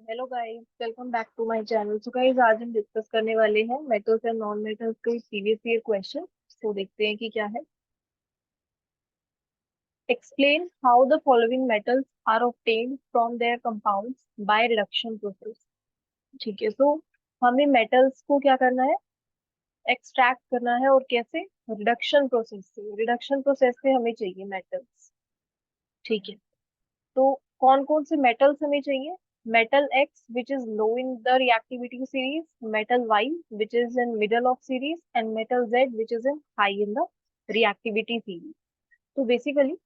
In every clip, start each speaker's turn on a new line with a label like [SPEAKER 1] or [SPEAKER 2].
[SPEAKER 1] Hello guys, welcome back to my channel. So guys, आज हम discuss करने वाले हैं मेटल्स एंड नॉन मेटल्स के प्रीवियस ईयर क्वेश्चन। तो देखते हैं कि क्या है। Explain how the following metals are obtained from their compounds by reduction process. ठीक है, तो हमें मेटल्स को क्या करना है, एक्सट्रैक्ट करना है। और कैसे? रिडक्शन प्रोसेस से। रिडक्शन प्रोसेस से हमें चाहिए मेटल्स। ठीक है, तो कौन कौन से मेटल्स हमें चाहिए? Metal X which is low in the reactivity series, metal Y which is in middle of series, and metal Z which is in high in the reactivity series. तो बेसिकली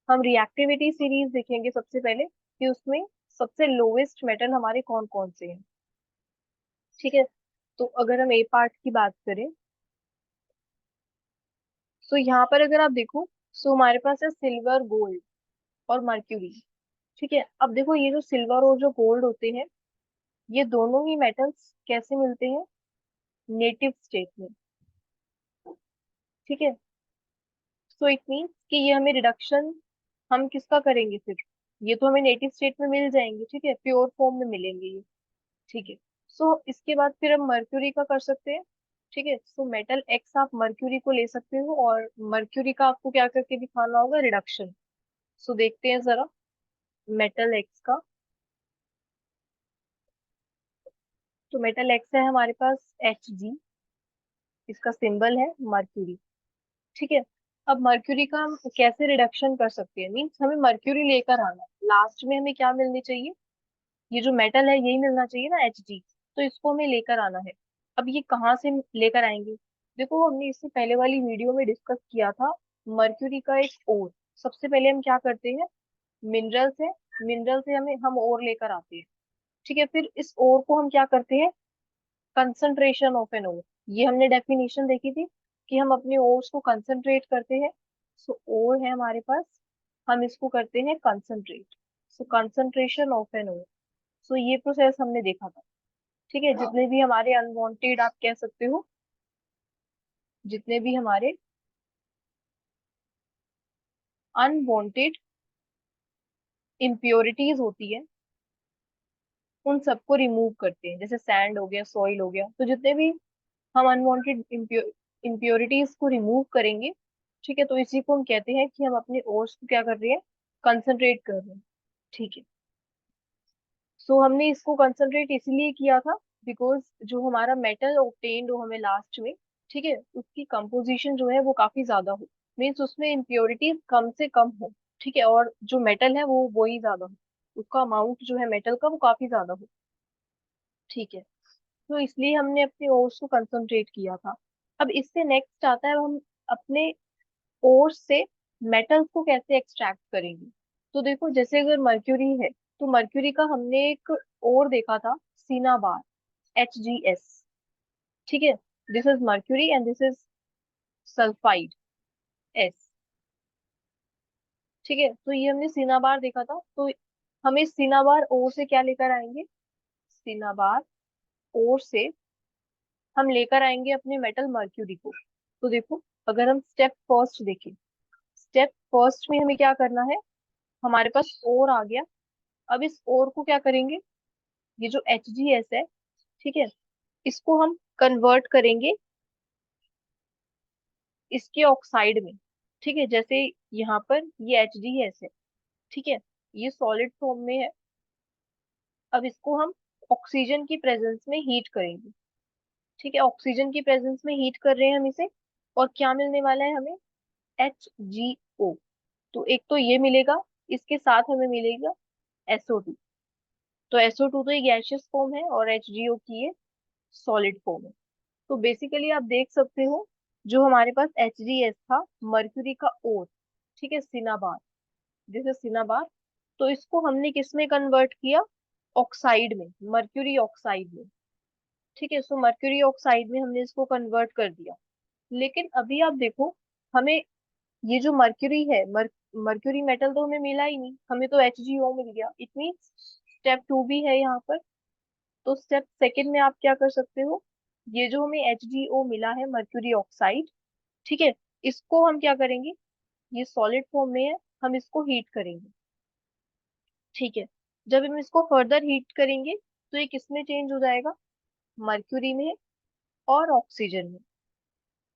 [SPEAKER 1] हम रिएक्टिविटी सीरीज देखेंगे सबसे पहले कि उसमें सबसे lowest metal हमारे कौन कौन से हैं। ठीक है, तो अगर हम ए पार्ट की बात करें, तो यहाँ पर अगर आप देखो, तो हमारे पास है सिल्वर, गोल्ड और मर्क्यूरी। ठीक है, अब देखो ये जो सिल्वर और जो गोल्ड होते हैं, ये दोनों ही मेटल्स कैसे मिलते हैं? नेटिव स्टेट में। ठीक है, सो इट मीन्स कि ये हमें रिडक्शन हम किसका करेंगे फिर? ये तो हमें नेटिव स्टेट में मिल जाएंगे, ठीक है, प्योर फॉर्म में मिलेंगे ये। ठीक है, सो इसके बाद फिर हम मर्क्यूरी का कर सकते हैं। ठीक है, सो मेटल एक्स आप मर्क्यूरी को ले सकते हो, और मर्क्यूरी का आपको क्या करके दिखाना होगा? रिडक्शन। सो देखते हैं जरा मेटल एक्स का। तो मेटल एक्स है हमारे पास Hg, इसका सिंबल है मर्क्यूरी। ठीक है, अब मर्क्यूरी का हम कैसे रिडक्शन कर सकते हैं? मीन्स हमें मर्क्यूरी लेकर आना है, लास्ट में हमें क्या मिलनी चाहिए? ये जो मेटल है यही मिलना चाहिए ना, Hg। तो इसको हमें लेकर आना है। अब ये कहाँ से लेकर आएंगे? देखो, हमने इससे पहले वाली वीडियो में डिस्कस किया था मर्क्यूरी का एक ओर। सबसे पहले हम क्या करते हैं? मिनरल से, मिनरल से हम ओर लेकर आते हैं। ठीक है, फिर इस ओर को हम क्या करते हैं? Concentration of an ore. ये हमने डेफिनेशन देखी थी कि हम अपने ओर्स को कंसंट्रेट करते हैं। सो ओर है हमारे पास, हम इसको करते हैं concentrate. So concentration of an ore. So ये प्रोसेस हमने देखा था। ठीक है, जितने भी हमारे अनवांटेड, आप कह सकते हो, जितने भी हमारे अनवांटेड इम्प्योरिटीज होती है, उन सबको रिमूव करते हैं। जैसे सैंड हो गया, सॉइल हो गया, तो जितने भी हम अनवांटेड इम्प्योरिटीज को रिमूव करेंगे। ठीक है, तो इसी को हम कहते हैं कि हम अपने ओर्स को क्या कर रहे हैं? कंसंट्रेट कर रहे हैं। ठीक है, सो हमने इसको कंसंट्रेट इसलिए किया था बिकॉज जो हमारा मेटल ऑब्टेन्ड हो हमें लास्ट में, ठीक है, उसकी कंपोजिशन जो है वो काफी ज्यादा हो। मीन्स उसमें इम्प्योरिटीज कम से कम हो। ठीक है, और जो मेटल है वो ही ज्यादा हो। उसका अमाउंट जो है मेटल का वो काफी ज्यादा हो। ठीक है, तो इसलिए हमने अपने ओर्स को कंसंट्रेट किया था। अब इससे नेक्स्ट आता है, हम अपने ओर्स से मेटल्स को कैसे एक्सट्रैक्ट करेंगे। तो देखो, जैसे अगर मर्क्यूरी है, तो मर्क्यूरी का हमने एक और देखा था, सिनाबार, HgS। ठीक है, this is mercury and this is sulphide, S। ठीक है, तो ये हमने सिनाबार देखा था। तो हमें सिनाबार ओर से क्या लेकर आएंगे? सिनाबार ओर से हम लेकर आएंगे अपने मेटल मर्क्यूरी को। तो देखो, अगर हम स्टेप फर्स्ट देखें, स्टेप फर्स्ट में हमें क्या करना है? हमारे पास ओर आ गया। अब इस ओर को क्या करेंगे? ये जो HgS है, ठीक है, इसको हम कन्वर्ट करेंगे इसके ऑक्साइड में। ठीक है, जैसे यहाँ पर ये HgS है, ठीक है, ये सॉलिड फॉर्म में है। अब इसको हम ऑक्सीजन की प्रेजेंस में हीट करेंगे। ठीक है, ऑक्सीजन की प्रेजेंस में हीट कर रहे हैं हम इसे, और क्या मिलने वाला है हमें? HgO। तो एक तो ये मिलेगा, इसके साथ हमें मिलेगा SO2। तो SO2 तो ये गैसियस फॉर्म है, और HgO की ये सॉलिड फॉर्म है। तो बेसिकली आप देख सकते हो, जो हमारे पास HgS था, मर्क्यूरी का ओर, ठीक है, सिनाबार, जैसे सिनाबार, तो इसको हमने किस में कन्वर्ट किया? ऑक्साइड में, मर्क्यूरी ऑक्साइड में। ठीक है, सो मर्क्यूरी ऑक्साइड में हमने इसको कन्वर्ट कर दिया। लेकिन अभी आप देखो, हमें ये जो मर्क्यूरी है, मर्क्यूरी मेटल तो हमें मिला ही नहीं, हमें तो HgO मिल गया। इट मीन्स स्टेप 2 भी है यहाँ पर। तो स्टेप सेकंड में आप क्या कर सकते हो? ये जो हमें HgO मिला है, मर्क्यूरी ऑक्साइड, ठीक है, इसको हम क्या करेंगे? ये सॉलिड फॉर्म में है, हम इसको हीट करेंगे। ठीक है, जब हम इसको फर्दर हीट करेंगे, तो ये किस में चेंज हो जाएगा, मर्क्यूरी में और ऑक्सीजन में।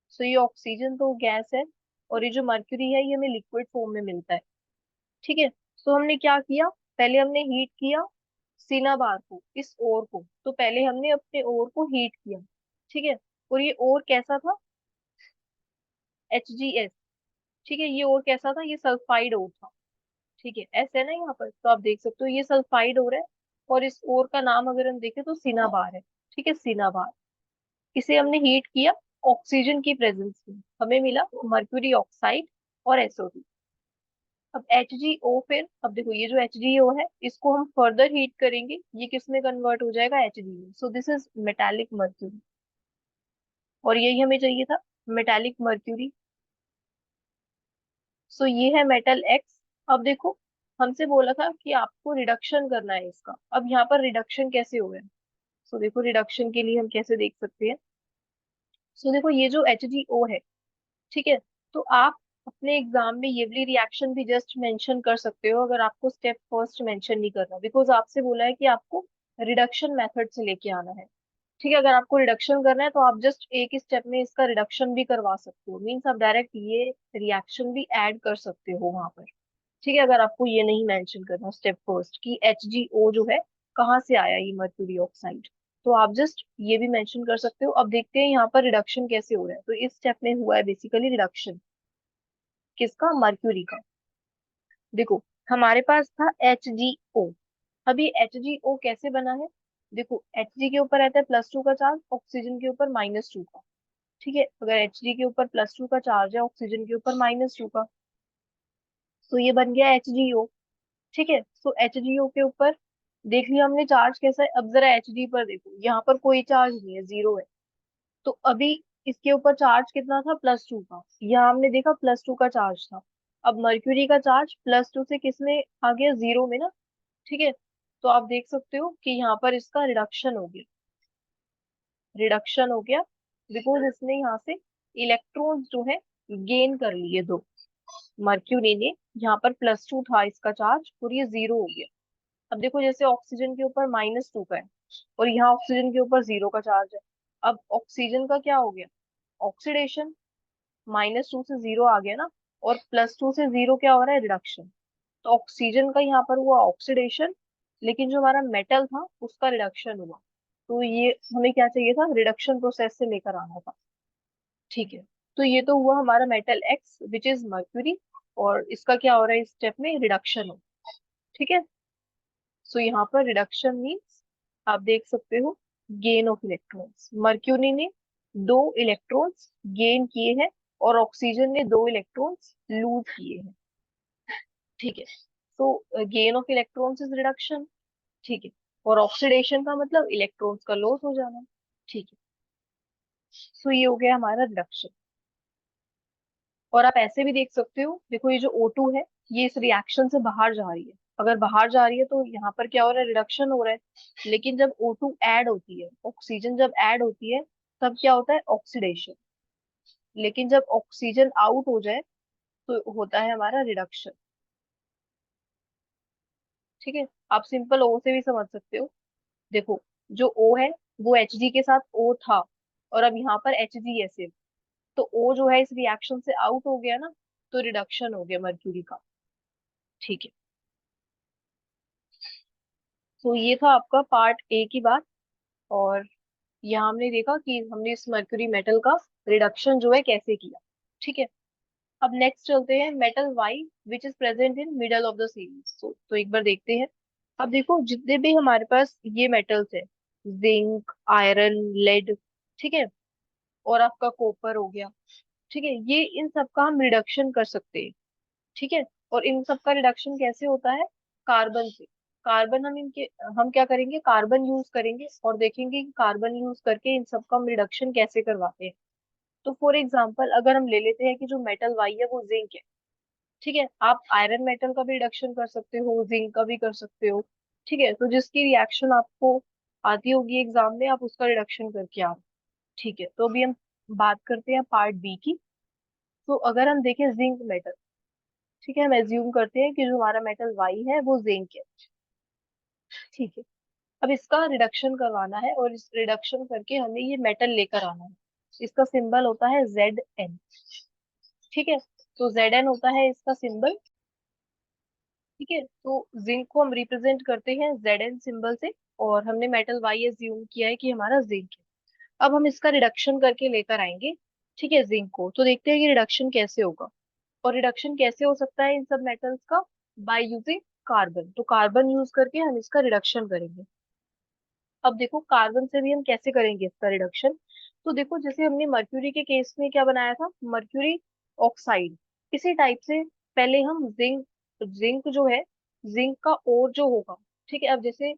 [SPEAKER 1] सो ये ऑक्सीजन तो गैस है, और ये जो मर्क्यूरी है ये हमें लिक्विड फॉर्म में मिलता है। ठीक है। तो हमने क्या किया, पहले हमने हीट किया सिनाबार को, इस ओर को, तो पहले हमने अपने ओर को हीट किया। ठीक है। और ये ओर कैसा था, HgS। ठीक है, ये ओर कैसा था, ये सल्फाइड ओर था। ठीक है, ऐसे है ना यहाँ पर, तो आप देख सकते हो ये सल्फाइड ओर है, और इस ओर का नाम अगर हम देखें तो सिनाबार है। ठीक है, सिनाबार। इसे हमने हीट किया ऑक्सीजन की प्रेजेंस में, हमें मिला मर्क्यूरी ऑक्साइड और SO2। अब HgO, फिर अब देखो ये जो HgO है इसको हम फर्दर हीट करेंगे, ये किस में कन्वर्ट हो जाएगा, Hg में। So this is metallic mercury, और यही हमें चाहिए था, मेटालिक मर्क्यूरी। सो ये है मेटल एक्स। अब देखो, हमसे बोला था कि आपको रिडक्शन करना है इसका, अब यहाँ पर रिडक्शन कैसे हो गया। सो देखो, रिडक्शन के लिए हम कैसे देख सकते हैं। सो देखो ये जो HgO है, ठीक है, तो आप अपने एग्जाम में ये वाली रिएक्शन भी जस्ट मेंशन कर सकते हो, अगर आपको स्टेप फर्स्ट मेंशन नहीं करना, बिकॉज आपसे बोला है कि आपको रिडक्शन मेथड से लेके आना है। ठीक है, अगर आपको रिडक्शन करना है तो आप जस्ट एक ही स्टेप में इसका रिडक्शन भी करवा सकते हो, मीन्स आप डायरेक्ट ये रिएक्शन भी ऐड कर सकते हो वहां पर। ठीक है, अगर आपको ये नहीं मेंशन करना स्टेप फर्स्ट कि HgO जो है कहाँ से आया ये मर्क्यूरी ऑक्साइड, तो आप जस्ट ये भी मेंशन कर सकते हो। अब देखते हैं यहाँ पर रिडक्शन कैसे हो रहा है। तो इस स्टेप में हुआ है बेसिकली रिडक्शन, किसका, मर्क्यूरी का। देखो, हमारे पास था HgO। अभी HgO कैसे बना है, देखो Hg के ऊपर रहता है +2 का चार्ज, ऑक्सीजन के ऊपर -2 का। ठीक है, अगर Hg के ऊपर +2 का चार्ज है, ऑक्सीजन के ऊपर -2 का, तो ये बन गया HgO। ठीक है, सो HgO के ऊपर देख लिया हमने चार्ज कैसा है। अब जरा Hg पर देखो, यहाँ पर कोई चार्ज नहीं है, जीरो है। तो अभी इसके ऊपर चार्ज कितना था, +2 का, यहाँ हमने देखा +2 का चार्ज था। अब मर्क्यूरी का चार्ज +2 से किस में आ गया, जीरो में ना। ठीक है, तो आप देख सकते हो कि यहाँ पर इसका रिडक्शन हो गया, रिडक्शन हो गया, बिकॉज इसने यहाँ से इलेक्ट्रॉन्स जो है गेन कर लिए दो। मर्क्यूरी ने, यहाँ पर +2 था इसका चार्ज और ये जीरो हो गया। अब देखो, जैसे ऑक्सीजन के ऊपर -2 का है, और यहाँ ऑक्सीजन के ऊपर जीरो का चार्ज है। अब ऑक्सीजन का क्या हो गया, ऑक्सीडेशन, -2 से जीरो आ गया ना, और +2 से जीरो क्या हो रहा है, रिडक्शन। तो ऑक्सीजन का यहाँ पर हुआ ऑक्सीडेशन, लेकिन जो हमारा मेटल था उसका रिडक्शन हुआ। तो ये हमें क्या चाहिए था, रिडक्शन प्रोसेस से लेकर आना था। ठीक है, तो ये तो हुआ हमारा metal X which is mercury, और इसका क्या हो रहा है, इस स्टेप में रिडक्शन हो। ठीक है, सो यहाँ पर रिडक्शन मीन्स आप देख सकते हो गेन ऑफ इलेक्ट्रॉन्स। मर्क्यूरी ने 2 इलेक्ट्रॉन्स गेन किए हैं, और ऑक्सीजन ने 2 इलेक्ट्रॉन्स लूज किए हैं। ठीक है, तो gain of electrons is reduction. ठीक है, और ऑक्सीडेशन का मतलब इलेक्ट्रॉन्स का लॉस हो जाना। ठीक है, सो ये हो गया हमारा रिडक्शन। और आप ऐसे भी देख सकते हो, देखो ये जो O2 है ये इस रिएक्शन से बाहर जा रही है, अगर बाहर जा रही है तो यहाँ पर क्या हो रहा है, रिडक्शन हो रहा है। लेकिन जब O2 ऐड होती है, ऑक्सीजन जब ऐड होती है, तब क्या होता है, ऑक्सीडेशन। लेकिन जब ऑक्सीजन आउट हो जाए तो होता है हमारा रिडक्शन। ठीक है, आप सिंपल O से भी समझ सकते हो। देखो, जो O है वो Hg के साथ O था, और अब यहाँ पर HgSA, तो O जो है इस रिएक्शन से आउट हो गया ना, तो रिडक्शन हो गया मर्क्यूरी का। ठीक है, तो ये था आपका पार्ट ए की बात। और यहाँ हमने देखा कि हमने इस मर्क्यूरी मेटल का रिडक्शन जो है कैसे किया। ठीक है, अब नेक्स्ट चलते हैं metal Y which is present in middle of the series. तो एक बार देखते हैं। अब देखो, जितने भी हमारे पास ये मेटल्स है, जिंक, आयरन, लेड, ठीक है, और आपका कॉपर हो गया, ठीक है, ये इन सब का हम रिडक्शन कर सकते हैं। ठीक है, और इन सब का रिडक्शन कैसे होता है, कार्बन से। कार्बन हम इनके, हम क्या करेंगे, कार्बन यूज करेंगे और देखेंगे कि कार्बन यूज करके इन सब का हम रिडक्शन कैसे करवाते हैं। तो फॉर एग्जांपल अगर हम ले लेते हैं कि जो मेटल वाई है वो जिंक है। ठीक है, आप आयरन मेटल का भी रिडक्शन कर सकते हो, जिंक का भी कर सकते हो। ठीक है, तो जिसकी रिएक्शन आपको आती होगी एग्जाम में, आप उसका रिडक्शन करके आओ। ठीक है, तो अभी हम बात करते हैं पार्ट बी की। तो अगर हम देखें जिंक मेटल, ठीक है, हम एज्यूम करते हैं कि जो हमारा मेटल वाई है वो जिंक है। ठीक है, अब इसका रिडक्शन करवाना है और इस रिडक्शन करके हमें ये मेटल लेकर आना है। इसका सिंबल होता है Zn। ठीक है, तो Zn होता है इसका सिंबल। ठीक है, तो जिंक को हम रिप्रेजेंट करते हैं Zn सिंबल से, और हमने मेटल वाई एज्यूम किया है कि हमारा जिंक है। अब हम इसका रिडक्शन करके लेकर आएंगे, ठीक है, जिंक को। तो देखते हैं कि रिडक्शन कैसे होगा। और रिडक्शन कैसे हो सकता है इन सब मेटल्स का? By using carbon. तो कार्बन यूज करके हम इसका रिडक्शन करेंगे। अब देखो कार्बन से भी हम कैसे करेंगे इसका रिडक्शन। तो देखो जैसे हमने मर्क्यूरी के केस में क्या बनाया था, मर्क्यूरी ऑक्साइड, इसी टाइप से पहले हम जिंक, जिंक जो है, जिंक का ओर जो होगा, ठीक है। अब जैसे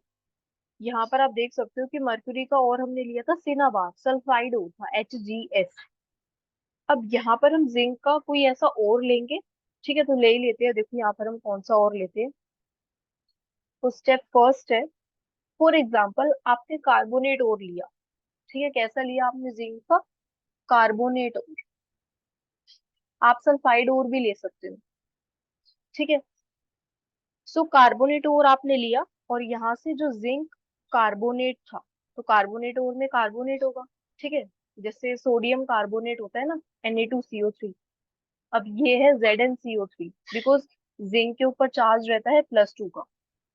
[SPEAKER 1] यहाँ पर आप देख सकते हो कि मर्क्यूरी का ओर हमने लिया था सिनाबार, सल्फाइड ओर था HgS। अब यहाँ पर हम जिंक का कोई ऐसा ओर लेंगे, ठीक है, तो ले ही लेते हैं। देखो यहाँ पर हम कौन सा ओर लेते हैं। तो स्टेप फर्स्ट है, फॉर एग्जाम्पल आपने कार्बोनेट ओर लिया, ठीक है। कैसा लिया आपने जिंक का? कार्बोनेट ओर। आप सल्फाइड ओर भी ले सकते हो, ठीक है। सो कार्बोनेट ओर आपने लिया, और यहाँ से जो जिंक कार्बोनेट था, तो कार्बोनेट ओर में कार्बोनेट होगा, ठीक है। जैसे सोडियम कार्बोनेट होता है ना, Na2CO3। अब ये है ZnCO3, बिकॉज जिंक के ऊपर चार्ज रहता है +2 का,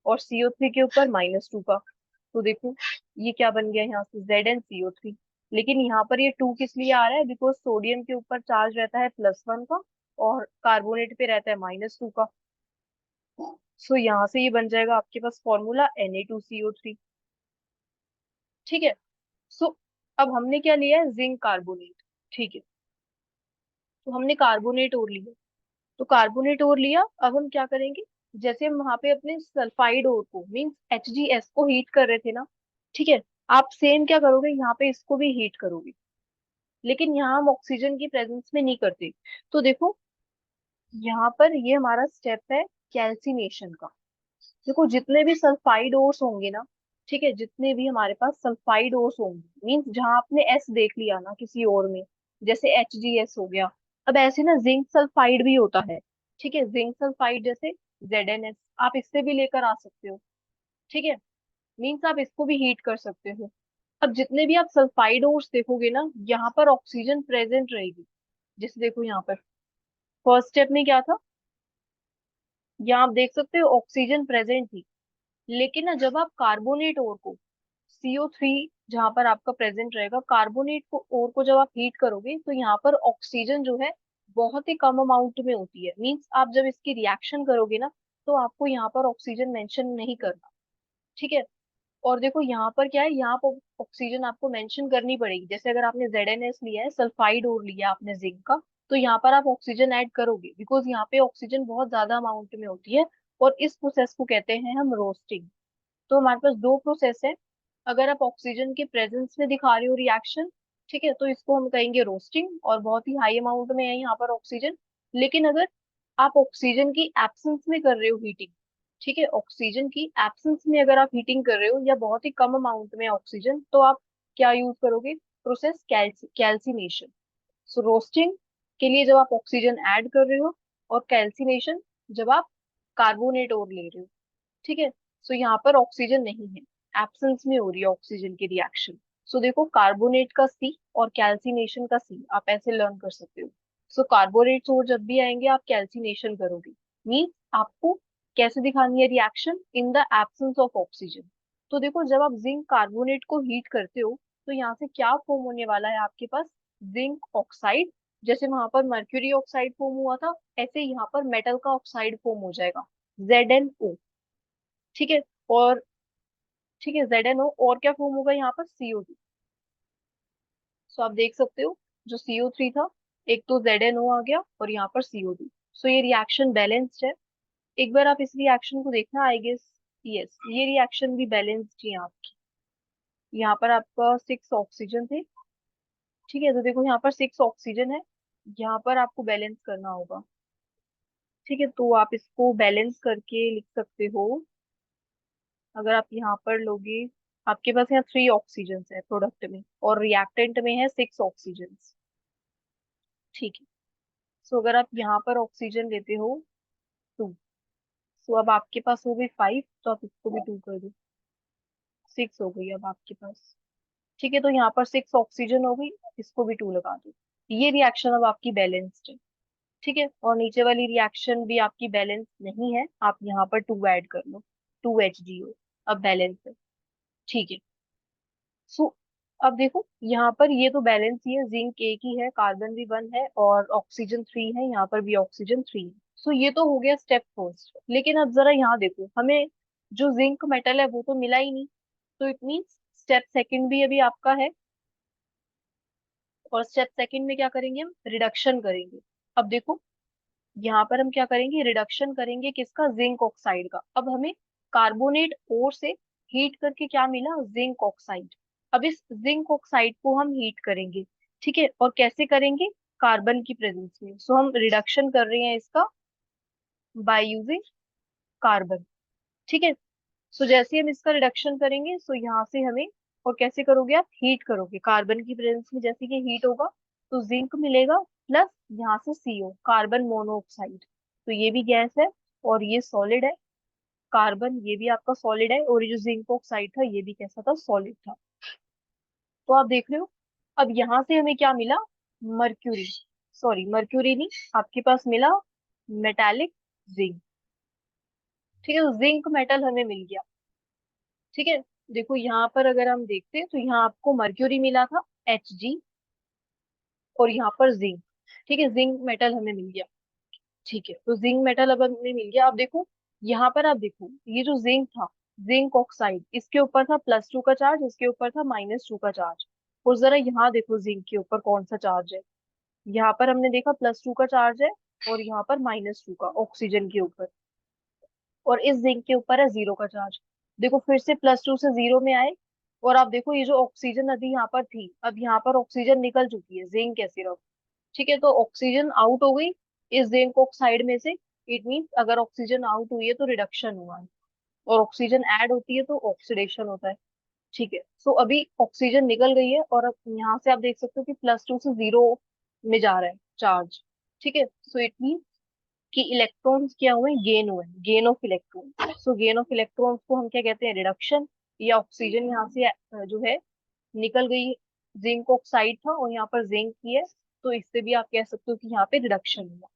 [SPEAKER 1] और CO3 के ऊपर -2 का। तो देखो ये क्या बन गया यहाँ से, ZnCO3। लेकिन यहाँ पर ये 2 किस लिए आ रहा है? बिकॉज सोडियम के ऊपर चार्ज रहता है +1 का, और कार्बोनेट पे रहता है -2 का। सो यहाँ से ये बन जाएगा आपके पास फॉर्मूला Na2CO3। ठीक है। सो अब हमने क्या लिया है, जिंक कार्बोनेट, ठीक है। तो हमने कार्बोनेट और लिया, तो कार्बोनेट और लिया। अब हम क्या करेंगे, जैसे हम वहां पे अपने सल्फाइड और को मीन्स HgS को हीट कर रहे थे ना, ठीक है, आप सेम क्या करोगे, यहाँ पे इसको भी हीट करोगे। लेकिन यहाँ हम ऑक्सीजन की प्रेजेंस में नहीं करते। तो देखो यहाँ पर ये हमारा स्टेप है कैल्सिनेशन का। देखो जितने भी सल्फाइड ओर्स होंगे ना, ठीक है, जितने भी हमारे पास सल्फाइड ओर्स होंगे, मीन्स जहां आपने S देख लिया ना किसी और में, जैसे HgS हो गया। अब ऐसे ना जिंक सल्फाइड भी होता है, ठीक है, जिंक सल्फाइड जैसे ZnS, आप इससे भी लेकर आ सकते हो, ठीक है। मीन्स आप इसको भी हीट कर सकते हो। अब जितने भी आप सल्फाइड ओर्स देखोगे ना, यहाँ पर ऑक्सीजन प्रेजेंट रहेगी। जैसे देखो यहाँ पर फर्स्ट स्टेप में क्या था, यहाँ आप देख सकते हो ऑक्सीजन प्रेजेंट थी। लेकिन ना जब आप कार्बोनेट ओर को, CO3 जहां पर आपका प्रेजेंट रहेगा, कार्बोनेट को ओर को जब आप हीट करोगे, तो यहाँ पर ऑक्सीजन जो है बहुत ही कम अमाउंट में होती है। मींस आप जब इसकी रिएक्शन करोगे ना, तो आपको यहाँ पर ऑक्सीजन मेंशन नहीं करना, ठीक है। और देखो यहाँ पर क्या है, यहाँ पर ऑक्सीजन आपको मेंशन करनी पड़ेगी। जैसे अगर आपने ZnS लिया है, सल्फाइड और लिया आपने जिंक का, तो यहाँ पर आप ऑक्सीजन ऐड करोगे, बिकॉज यहाँ पे ऑक्सीजन बहुत ज्यादा अमाउंट में होती है। और इस प्रोसेस को कहते हैं हम रोस्टिंग। तो हमारे पास दो प्रोसेस है। अगर आप ऑक्सीजन के प्रेजेंस में दिखा रहे हो रिएक्शन, ठीक है, तो इसको हम कहेंगे रोस्टिंग, और बहुत ही हाई अमाउंट में है यहाँ पर ऑक्सीजन। लेकिन अगर आप ऑक्सीजन की एब्सेंस में कर रहे हो हीटिंग, ठीक है, ऑक्सीजन की एब्सेंस में अगर आप हीटिंग कर रहे हो या बहुत ही कम अमाउंट में ऑक्सीजन, तो आप क्या यूज करोगे, प्रोसेस कैल्सिनेशन। सो रोस्टिंग के लिए जब आप ऑक्सीजन ऐड कर रहे हो, और कैल्सिनेशन जब आप कार्बोनेट और ले रहे हो, ठीक है। सो यहाँ पर ऑक्सीजन नहीं है, एब्सेंस में हो रही है ऑक्सीजन की रिएक्शन। सो देखो कार्बोनेट का C और कैल्सिनेशन का C आप ऐसे लर्न कर सकते हो। सो कार्बोनेट और जब भी आएंगे आप कैल्सिनेशन करोगे, मीन्स आपको कैसे दिखानी है reaction, in the absence of oxygen. तो देखो जब आप जिंक कार्बोनेट को हीट करते हो, तो यहाँ से क्या फॉर्म होने वाला है आपके पास, जिंक ऑक्साइड। जैसे वहां पर मर्क्यूरी ऑक्साइड फॉर्म हुआ था, ऐसे यहाँ पर मेटल का ऑक्साइड फॉर्म हो जाएगा, ZnO, ठीक है। और ठीक है, ZnO, और क्या फॉर्म होगा यहाँ पर, CO2। सो आप देख सकते हो जो CO3 था, एक तो ZnO आ गया और यहाँ पर CO2। सो ये रिएक्शन बैलेंस्ड है। एक बार आप इस रिएक्शन को देखना, आई गेस यस, ये रिएक्शन भी बैलेंस्ड है आपकी। यहाँ पर आपका 6 ऑक्सीजन थे, ठीक है। तो देखो यहाँ पर 6 ऑक्सीजन है, यहाँ पर आपको बैलेंस करना होगा, ठीक है। तो आप इसको बैलेंस करके लिख सकते हो। अगर आप यहाँ पर लोगे, आपके पास यहाँ 3 ऑक्सीजन है प्रोडक्ट में, और रिएक्टेंट में है 6 ऑक्सीजन, ठीक है। सो अगर आप यहाँ पर ऑक्सीजन लेते हो 2, सो अब आपके पास हो गई 5, तो आप इसको भी 2 कर दो। 6 हो गई अब आपके पास। ठीक है, तो यहाँ पर 6 ऑक्सीजन हो गई, इसको भी 2 लगा दो। ये रिएक्शन अब आपकी बैलेंस्ड है। ठीक है, और नीचे वाली रिएक्शन भी आपकी बैलेंस नहीं है, आप यहाँ पर 2 ऐड कर लो, 2HgO अब बैलेंस है। ठीक है। सो अब देखो यहाँ पर ये तो बैलेंस ही है, जिंक एक ही है, कार्बन भी 1 है और ऑक्सीजन 3 है, यहाँ पर भी ऑक्सीजन 3 है। सो ये तो हो गया स्टेप फर्स्ट। लेकिन अब जरा यहाँ देखो, हमें जो जिंक मेटल है वो तो मिला ही नहीं। तो इट मीन्स स्टेप सेकंड भी अभी आपका है। और स्टेप सेकंड में क्या करेंगे, हम रिडक्शन करेंगे। अब देखो यहाँ पर हम क्या करेंगे, रिडक्शन करेंगे किसका, जिंक ऑक्साइड का। अब हमें कार्बोनेट ओर से हीट करके क्या मिला, जिंक ऑक्साइड। अब इस जिंक ऑक्साइड को हम हीट करेंगे। ठीक है, और कैसे करेंगे, कार्बन की प्रेजेंस में। सो हम रिडक्शन कर रहे हैं इसका बाय यूजिंग कार्बन। ठीक है। सो जैसे हम इसका रिडक्शन करेंगे, सो यहाँ से हमें, और कैसे करोगे आप, हीट करोगे कार्बन की प्रेजेंस में, जैसे कि हीट होगा तो जिंक मिलेगा, प्लस यहाँ से CO, कार्बन मोनोऑक्साइड। तो ये भी गैस है और ये सॉलिड है। कार्बन ये भी आपका सॉलिड है, और ये जो जिंक ऑक्साइड था ये भी कैसा था, सॉलिड था। तो आप देख रहे हो, अब यहाँ से हमें क्या मिला, मर्क्यूरी। सॉरी, मर्क्यूरी नहीं, आपके पास मिला मेटालिक जिंक। ठीक है, तो जिंक मेटल हमें मिल गया। ठीक है, देखो यहाँ पर अगर हम देखते हैं तो यहाँ आपको मर्क्यूरी मिला था, Hg, और यहाँ पर जिंक। ठीक है, जिंक मेटल हमें मिल गया। ठीक है, तो जिंक मेटल अब हमें मिल गया। अब देखो यहाँ पर, आप देखो ये जो जिंक था, जिंक ऑक्साइड, इसके ऊपर था +2 का चार्ज, इसके ऊपर था -2 का चार्ज। और जरा यहाँ देखो जिंक के ऊपर कौन सा चार्ज है। यहाँ पर हमने देखा +2 का चार्ज है, और यहाँ पर -2 का ऑक्सीजन के ऊपर। और इस जिंक के ऊपर है 0 का चार्ज। देखो फिर से +2 से 0 में आए। और आप देखो ये जो ऑक्सीजन अभी यहाँ पर थी, अब यहाँ पर ऑक्सीजन निकल चुकी है, जिंक है सिर्फ। ठीक है, तो ऑक्सीजन आउट हो गई इस जिंक ऑक्साइड में से। इट मीन्स अगर ऑक्सीजन आउट हुई है तो रिडक्शन हुआ है, और ऑक्सीजन ऐड होती है तो ऑक्सीडेशन होता है। ठीक है, सो अभी ऑक्सीजन निकल गई है, और अब यहाँ से आप देख सकते हो कि +2 से 0 में जा रहा है चार्ज। ठीक है, सो इट मीन कि इलेक्ट्रॉन्स क्या हुए, गेन हुए, gain of electron. So gain of electrons को हम क्या कहते हैं, रिडक्शन। या ऑक्सीजन यहाँ से जो है निकल गई, जिंक ऑक्साइड था और यहाँ पर जिंक की है, तो इससे भी आप कह सकते हो कि यहाँ पे रिडक्शन हुआ।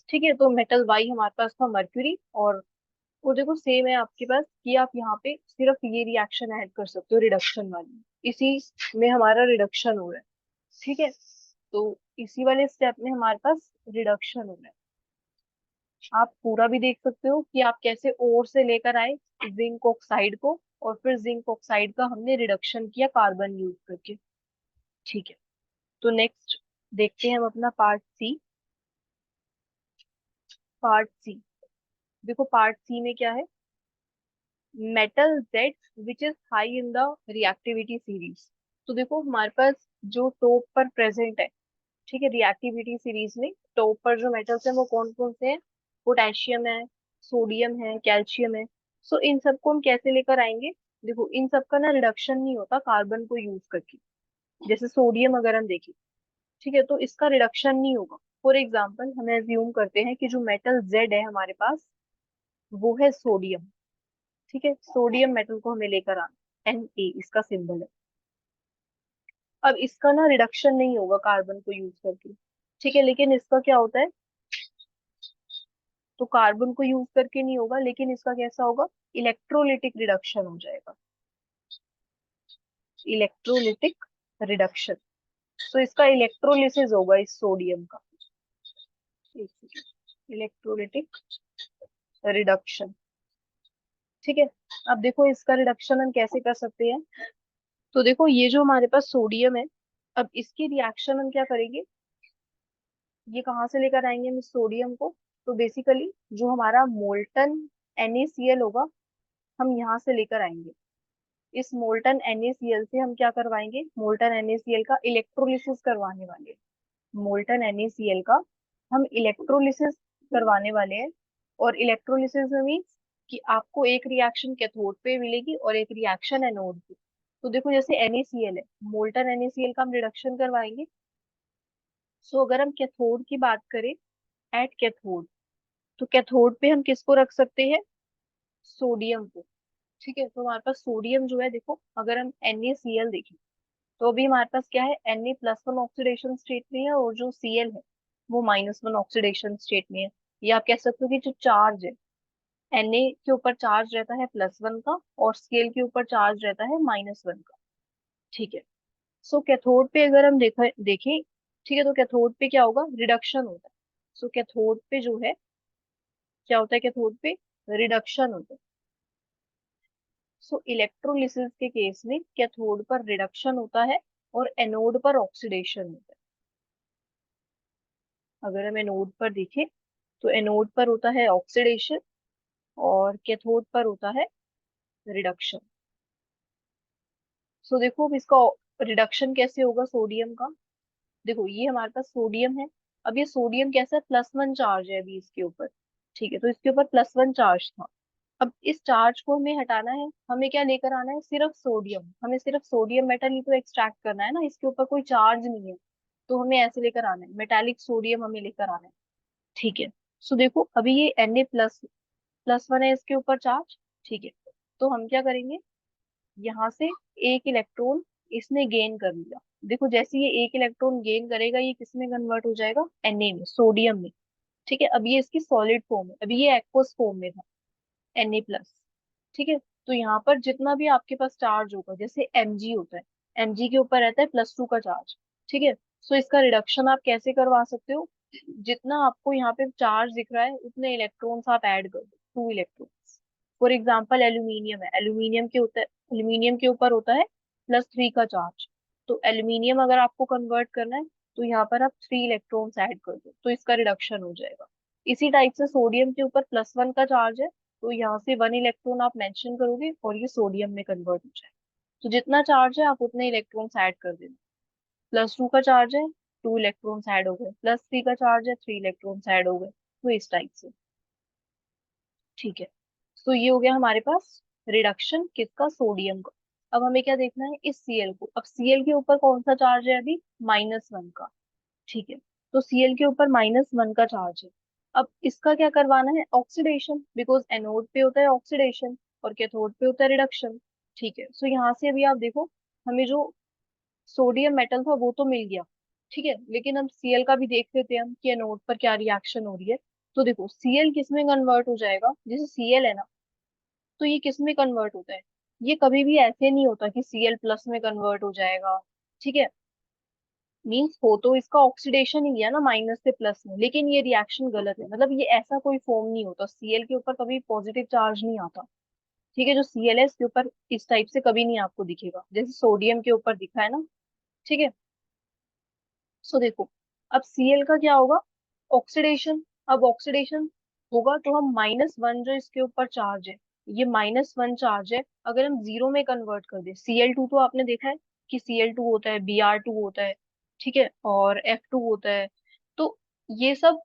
[SPEAKER 1] ठीक है, तो मेटल वाई हमारे पास था मर्क्यूरी। और वो देखो सेम है आपके पास कि आप यहाँ पे सिर्फ ये रिएक्शन ऐड कर सकते हो, रिडक्शन वाली, इसी में हमारा रिडक्शन हो रहा है। ठीक है, तो इसी वाले स्टेप में हमारे पास रिडक्शन हो रहा है। आप पूरा भी देख सकते हो कि आप कैसे ओर से लेकर आए जिंक ऑक्साइड को, और फिर जिंक ऑक्साइड का हमने रिडक्शन किया कार्बन यूज करके। ठीक है, तो नेक्स्ट देखते हैं हम अपना पार्ट C। पार्ट C, देखो पार्ट C में क्या है, metal Z which is high in the reactivity series. तो देखो हमारे पास जो टॉप पर प्रेजेंट है, ठीक है, रिएक्टिविटी सीरीज में टॉप पर जो मेटल्स हैं वो कौन कौन से हैं, पोटेशियम है, सोडियम है, कैल्शियम है। सो इन सबको हम कैसे लेकर आएंगे, देखो इन सबका ना रिडक्शन नहीं होता कार्बन को यूज करके। जैसे सोडियम अगर हम देखें, ठीक है, तो इसका रिडक्शन नहीं होगा। फॉर एग्जाम्पल हमें अज्यूम करते हैं कि जो मेटल Z है हमारे पास, वो है सोडियम। ठीक है, सोडियम मेटल को हमें लेकर आना, Na इसका सिंबल है। अब इसका ना रिडक्शन नहीं होगा कार्बन को यूज करके। ठीक है, लेकिन इसका क्या होता है, तो कार्बन को यूज करके नहीं होगा, लेकिन इसका कैसा होगा, इलेक्ट्रोलिटिक रिडक्शन हो जाएगा, इलेक्ट्रोलिटिक रिडक्शन। तो इसका इलेक्ट्रोलिसिस होगा इस सोडियम का, इलेक्ट्रोलिटिक रिडक्शन। ठीक है, अब देखो इसका रिडक्शन हम कैसे कर सकते हैं। तो देखो ये जो हमारे पास सोडियम है, अब इसकी रिएक्शन हम क्या करेंगे, ये कहाँ से लेकर आएंगे हम इस सोडियम को। तो बेसिकली जो हमारा मोल्टन NaCl होगा, हम यहाँ से लेकर आएंगे। इस मोल्टन NaCl से हम क्या करवाएंगे, मोल्टन NaCl का इलेक्ट्रोलिसिस करवाने वाले हैं। मोल्टन NaCl का हम इलेक्ट्रोलिसिस करवाने वाले हैं। और इलेक्ट्रोलिसिस में मीन्स कि आपको एक रिएक्शन कैथोड पे मिलेगी और एक रिएक्शन एनोड पे। तो देखो जैसे NaCl है, मोल्टन NaCl का हम रिडक्शन करवाएंगे। सो अगर हम कैथोड की बात करें, एट कैथोड, तो कैथोड पे हम किसको रख सकते हैं, सोडियम को। ठीक है, तो हमारे पास सोडियम जो है, देखो अगर हम NaCl देखें तो अभी हमारे पास क्या है, Na+1 ऑक्सीडेशन स्टेट में है, और जो Cl है वो -1 ऑक्सीडेशन स्टेट में है। या आप कह सकते हो कि जो चार्ज है, Na के ऊपर चार्ज रहता है +1 का, और Cl के ऊपर चार्ज रहता है -1 का। ठीक है। सो कैथोड पे अगर हम देखें, ठीक है, तो कैथोड पे क्या होगा, रिडक्शन होता है। सो कैथोड पे जो है, क्या होता है, कैथोड पे रिडक्शन होता है। सो इलेक्ट्रोलिसिस के केस में कैथोड पर रिडक्शन होता है और एनोड पर ऑक्सीडेशन होता है। अगर हम एनोड पर देखें तो एनोड पर होता है ऑक्सीडेशन, और कैथोड पर होता है रिडक्शन। सो देखो अब इसका रिडक्शन कैसे होगा सोडियम का। देखो ये हमारे पास सोडियम है, अब ये सोडियम कैसा है, +1 चार्ज है अभी इसके ऊपर। ठीक है, तो इसके ऊपर +1 चार्ज था। अब इस चार्ज को हमें हटाना है, हमें क्या लेकर आना है, सिर्फ सोडियम। हमें सिर्फ सोडियम मेटल ही तो एक्सट्रैक्ट करना है ना, इसके ऊपर कोई चार्ज नहीं है। तो हमें ऐसे लेकर आना है, मेटालिक सोडियम हमें लेकर आना है। ठीक है। सो देखो अभी ये Na+1 है इसके ऊपर चार्ज। ठीक है, तो हम क्या करेंगे, यहाँ से एक इलेक्ट्रॉन इसने गेन कर लिया। देखो जैसे ये एक इलेक्ट्रॉन गेन करेगा, ये किस में कन्वर्ट हो जाएगा, Na में, सोडियम में। ठीक है, अब ये इसकी सॉलिड फॉर्म है, अभी ये एक्वस फॉर्म में था, Na+। ठीक है, तो यहाँ पर जितना भी आपके पास चार्ज होगा, जैसे Mg होता है, Mg के ऊपर रहता है +2 का चार्ज। ठीक है, सो इसका रिडक्शन आप कैसे करवा सकते हो, जितना आपको यहाँ पे चार्ज दिख रहा है उतने इलेक्ट्रॉन्स आप ऐड कर दो, 2 इलेक्ट्रॉन्स। फॉर एग्जाम्पल एल्यूमिनियम है, एल्यूमिनियम के ऊपर होता है +3 का चार्ज। तो एल्यूमिनियम अगर आपको कन्वर्ट करना है, तो यहाँ पर आप 3 इलेक्ट्रॉन्स ऐड कर दो, तो इसका रिडक्शन हो जाएगा। इसी टाइप से सोडियम के ऊपर +1 का चार्ज है, तो यहाँ से 1 इलेक्ट्रॉन आप मेंशन करोगे और ये सोडियम में कन्वर्ट हो जाएगा। तो जितना चार्ज है आप उतने इलेक्ट्रॉन्स ऐड कर देना। +2 का चार्ज है, 2 इलेक्ट्रॉन्स ऐड हो गए, +3 का चार्ज है, 3 इलेक्ट्रॉन्स ऐड हो गए। तो इस टाइप से। ठीक है, तो ये हो गया हमारे पास रिडक्शन किसका, सोडियम का। अब हमें क्या देखना है, इस Cl को। अब Cl के ऊपर कौन सा चार्ज है अभी, -1 का। ठीक है, तो Cl के ऊपर -1 का चार्ज है। अब इसका क्या करवाना है, ऑक्सीडेशन, बिकॉज एनोड पे होता है ऑक्सीडेशन और कैथोड पे होता है रिडक्शन। ठीक है, सो यहाँ से अभी आप देखो, हमें जो सोडियम मेटल था वो तो मिल गया। ठीक है, लेकिन हम Cl का भी देख लेते हैं हम कि एनोड पर क्या रिएक्शन हो रही है। तो देखो Cl किस में कन्वर्ट हो जाएगा, जैसे Cl है ना, तो ये किस में कन्वर्ट होता है, ये कभी भी ऐसे नहीं होता कि Cl+ में कन्वर्ट हो जाएगा। ठीक है, मीन्स हो तो इसका ऑक्सीडेशन ही गया ना, माइनस से प्लस में, लेकिन ये रिएक्शन गलत है, मतलब ये ऐसा कोई फॉर्म नहीं होता, Cl के ऊपर कभी पॉजिटिव चार्ज नहीं आता। ठीक है, जो Cl है इसके ऊपर इस टाइप से कभी नहीं आपको दिखेगा, जैसे सोडियम के ऊपर दिखा है ना। ठीक है, सो देखो अब Cl का क्या होगा, ऑक्सीडेशन। अब ऑक्सीडेशन होगा तो हम -1 जो इसके ऊपर चार्ज है, ये -1 चार्ज है, अगर हम जीरो में कन्वर्ट कर दे, Cl2 तो आपने देखा है कि Cl2 होता है, Br2 होता है। ठीक है, और F2 होता है। तो ये सब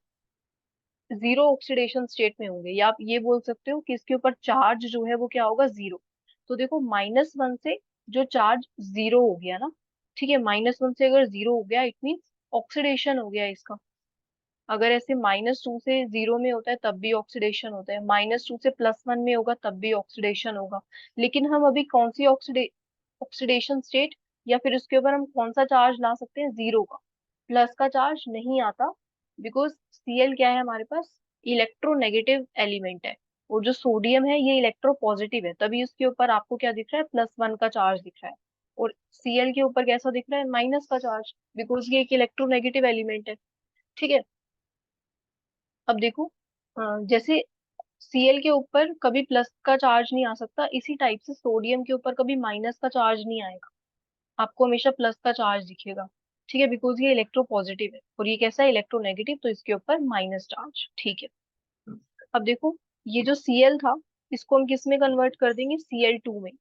[SPEAKER 1] जीरो ऑक्सीडेशन स्टेट में होंगे, या आप ये बोल सकते हो कि इसके ऊपर चार्ज जो है वो क्या होगा, जीरो। तो देखो -1 से जो चार्ज जीरो हो गया ना, ठीक है, -1 से अगर जीरो हो गया इट मीन्स ऑक्सीडेशन हो गया इसका। अगर ऐसे -2 से जीरो में होता है तब भी ऑक्सीडेशन होता है, -2 से +1 में होगा तब भी ऑक्सीडेशन होगा। लेकिन हम अभी कौन सी ऑक्सीडेशन स्टेट, या फिर उसके ऊपर हम कौन सा चार्ज ला सकते हैं, जीरो का। प्लस का चार्ज नहीं आता, बिकॉज Cl क्या है हमारे पास, इलेक्ट्रोनेगेटिव एलिमेंट है, और जो सोडियम है ये इलेक्ट्रो पॉजिटिव है, तभी उसके ऊपर आपको क्या दिख रहा है, +1 का चार्ज दिख रहा है। और Cl के ऊपर कैसा दिख रहा है, माइनस का चार्ज, बिकॉज ये एक इलेक्ट्रोनेगेटिव एलिमेंट है। ठीक है, अब देखो जैसे Cl के ऊपर कभी प्लस का चार्ज नहीं आ सकता, इसी टाइप से सोडियम के ऊपर कभी माइनस का चार्ज नहीं आएगा, आपको हमेशा प्लस का चार्ज दिखेगा। ठीक है, बिकॉज ये इलेक्ट्रो पॉजिटिव है और ये कैसा है, इलेक्ट्रोनेगेटिव, तो इसके ऊपर माइनस चार्ज। ठीक है, अब देखो ये जो Cl था, इसको हम किस में कन्वर्ट कर देंगे, Cl2 में।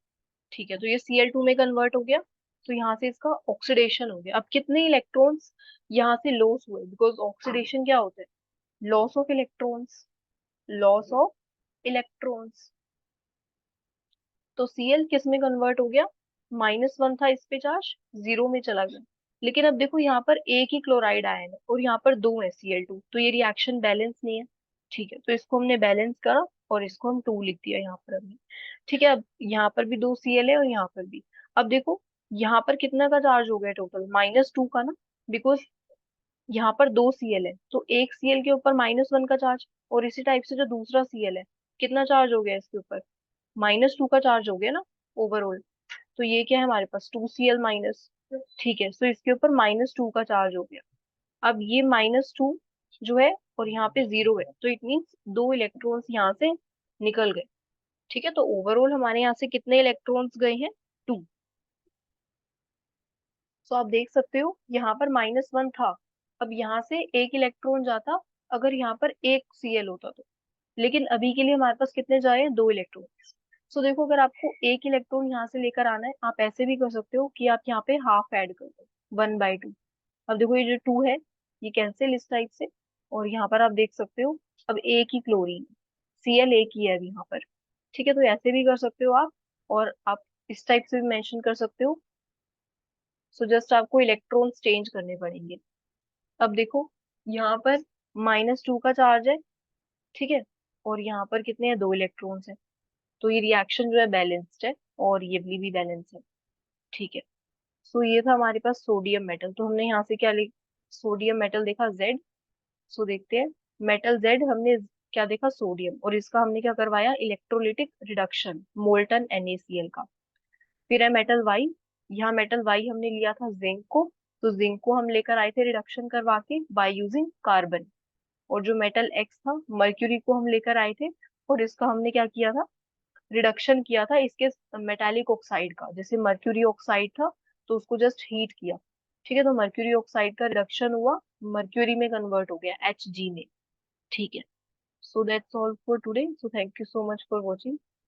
[SPEAKER 1] ठीक है, तो ये Cl2 में कन्वर्ट हो गया, तो यहाँ से इसका ऑक्सीडेशन हो गया। अब कितने इलेक्ट्रॉन्स यहाँ से लॉस हुए, बिकॉज ऑक्सीडेशन क्या होता है, loss of electrons, loss of electrons. तो Cl किस में कन्वर्ट हो गया, -1 था इस पे चार्ज, जीरो में चला गया। लेकिन अब देखो यहाँ पर एक ही क्लोराइड आयन है और यहाँ पर दो है Cl2, तो ये रिएक्शन बैलेंस नहीं है। ठीक है, तो इसको हमने बैलेंस करा और इसको हम 2 लिख दिया यहाँ पर हमने। ठीक है, अब यहाँ पर भी 2 Cl है और यहाँ पर भी। अब देखो यहाँ पर कितना का चार्ज हो गया टोटल, -2 का ना, बिकॉज यहाँ पर 2 Cl है तो एक Cl के ऊपर -1 का चार्ज। और इसी टाइप से जो दूसरा Cl है, कितना चार्ज हो गया इसके ऊपर, -2 का चार्ज हो गया ना ओवरऑल। तो ये क्या है हमारे पास, 2Cl-। ठीक है, सो इसके ऊपर -2 का चार्ज हो गया। अब ये -2 जो है और यहाँ पे 0 है, तो इट मीन्स 2 इलेक्ट्रॉन्स यहाँ से निकल गए। ठीक है, तो ओवरऑल हमारे यहाँ से कितने इलेक्ट्रॉन्स गए हैं, 2। सो आप देख सकते हो यहाँ पर -1 था, अब यहाँ से एक इलेक्ट्रॉन जाता अगर यहाँ पर एक Cl होता तो। लेकिन अभी के लिए हमारे पास कितने जाए हैं, 2 इलेक्ट्रॉन। सो देखो, अगर आपको एक इलेक्ट्रॉन यहाँ से लेकर आना है, आप ऐसे भी कर सकते हो कि आप यहाँ पे हाफ ऐड कर दो, 1/2। अब देखो ये जो 2 है ये कैंसिल इस टाइप से, और यहाँ पर आप देख सकते हो अब एक ही क्लोरीन, Cl एक ही है अभी यहाँ पर। ठीक है, तो ऐसे भी कर सकते हो आप, और आप इस टाइप से भी मेंशन कर सकते हो। सो जस्ट आपको इलेक्ट्रॉन्स चेंज करने पड़ेंगे। अब देखो यहाँ पर -2 का चार्ज है, ठीक है, और यहाँ पर कितने हैं, 2 इलेक्ट्रॉन्स हैं। तो ये रिएक्शन जो है बैलेंस्ड है, और ये भी बैलेंस है। ठीक है, सो ये था हमारे पास सोडियम मेटल। तो हमने यहाँ से क्या लिख, सोडियम मेटल देखा Z। सो देखते हैं, मेटल Z हमने क्या देखा, सोडियम, और इसका हमने क्या करवाया, इलेक्ट्रोलिटिक रिडक्शन, मोल्टन NaCl का। फिर है मेटल वाई, यहाँ मेटल वाई हमने लिया था जिंक को। तो जिंक को हम लेकर आए थे रिडक्शन करवा के बाय यूजिंग कार्बन। और जो मेटल एक्स था, मर्क्यूरी को हम लेकर आए थे, और इसका हमने क्या किया था, रिडक्शन किया था इसके मेटालिक ऑक्साइड का। जैसे मर्क्यूरी ऑक्साइड था तो उसको जस्ट हीट किया। ठीक है, तो मर्क्यूरी ऑक्साइड का रिडक्शन हुआ, मर्क्यूरी में कन्वर्ट हो गया Hg में। ठीक है, so that's all for today, so thank you so much for watching.